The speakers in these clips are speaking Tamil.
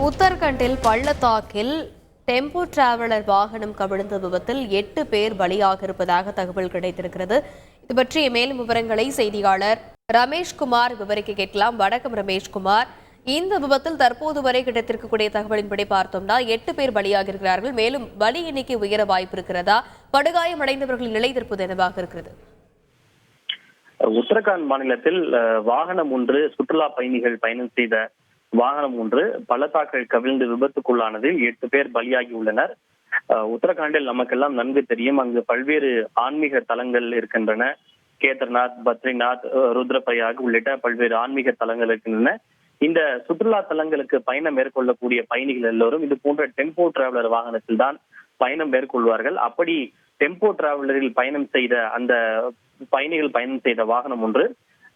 உத்தரகண்டில் பள்ளத்தாக்கில் டெம்போ டிராவலர் வாகனம் கவிழ்ந்த விபத்தில் 8 பேர் பலியாக இருப்பதாக தகவல் கிடைத்திருக்கிறது. இது பற்றிய மேலும் விவரங்களை செய்தியாளர் ரமேஷ்குமார் விவரிக்க கேட்கலாம். வணக்கம் ரமேஷ்குமார். இந்த விபத்தில் தற்போது வரை கிடைத்திருக்கக்கூடிய தகவலின்படி பார்த்தோம்னா 8 பேர் பலியாக இருக்கிறார்கள். மேலும் பலி எண்ணிக்கை உயர வாய்ப்பு இருக்கிறதா? படுகாயமடைந்தவர்களின் நிலை தற்போது என்னவாக இருக்கிறது? உத்தரகாண்ட் மாநிலத்தில் வாகனம் ஒன்று சுற்றுலா பயணிகள் பயணம் செய்த வாகனம் ஒன்று பள்ளத்தாக்கில் கவிழ்ந்து விபத்துக்குள்ளானதில் 8 பேர் பலியாகி உள்ளனர். உத்தரகாண்டில் நமக்கெல்லாம் நன்கு தெரியும், அங்கு பல்வேறு ஆன்மீக தலங்கள் இருக்கின்றன. கேதார்நாத், பத்ரிநாத், ருத்ரபிரயாக் உள்ளிட்ட பல்வேறு ஆன்மீக தலங்கள் இருக்கின்றன. இந்த சுற்றுலா தலங்களுக்கு பயணம் மேற்கொள்ளக்கூடிய பயணிகள் எல்லோரும் இது போன்ற டெம்போ டிராவலர் வாகனத்தில் தான் பயணம் மேற்கொள்வார்கள். அப்படி டெம்போ டிராவலரில் பயணம் செய்த அந்த பயணிகள் பயணம் செய்த வாகனம் ஒன்று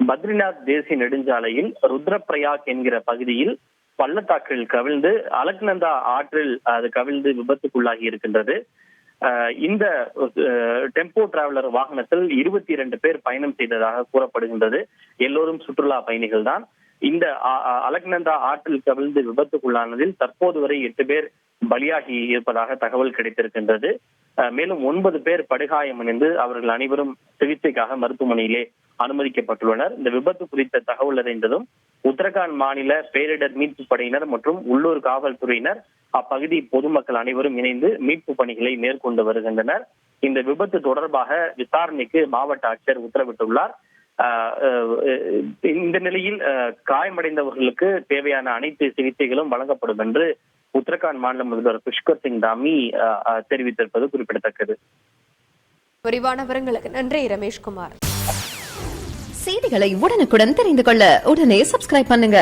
பத்ரிநாத் தேசிய நெடுஞ்சாலையில் ருத்ரபிரயாக் என்கிற பகுதியில் பள்ளத்தாக்கில் கவிழ்ந்து அலக்நந்தா ஆற்றில் அது கவிழ்ந்து விபத்துக்குள்ளாகி இருக்கின்றது. இந்த டெம்போ டிராவலர் வாகனத்தில் 22 பேர் பயணம் செய்ததாக கூறப்படுகின்றது. எல்லோரும் சுற்றுலா பயணிகள் தான். இந்த அலக்நந்தா ஆற்றில் கவிழ்ந்து விபத்துக்குள்ளானதில் தற்போது வரை 8 பேர் பலியாகி இருப்பதாக தகவல் கிடைத்திருக்கின்றது. மேலும் 9 பேர் படுகாயமடைந்து அவர்கள் அனைவரும் சிகிச்சைக்காக மருத்துவமனையிலே அனுமதிக்கப்பட்டுள்ளனர். இந்த விபத்து குறித்த தகவல் அறிந்ததும் உத்தரகாண்ட் மாநில பேரிடர் மீட்பு படையினர் மற்றும் உள்ளூர் காவல்துறையினர் அப்பகுதி பொதுமக்கள் அனைவரும் இணைந்து மீட்பு பணிகளை மேற்கொண்டு வருகின்றனர். இந்த விபத்து தொடர்பாக விசாரணைக்கு மாவட்ட ஆட்சியர் உத்தரவிட்டுள்ளார். இந்த நிலையில் காயமடைந்தவர்களுக்கு தேவையான அனைத்து சிகிச்சைகளும் வழங்கப்படும் என்று உத்தரகாண்ட் மாநில முதல்வர் புஷ்கர் சிங் தாமி தெரிவித்திருப்பது குறிப்பிடத்தக்கது. விரிவான விவரங்களுக்கு நன்றி ரமேஷ்குமார். செய்திகளை உடனுக்குடன் தெரிந்து கொள்ள உடனே சப்ஸ்கிரைப் பண்ணுங்க.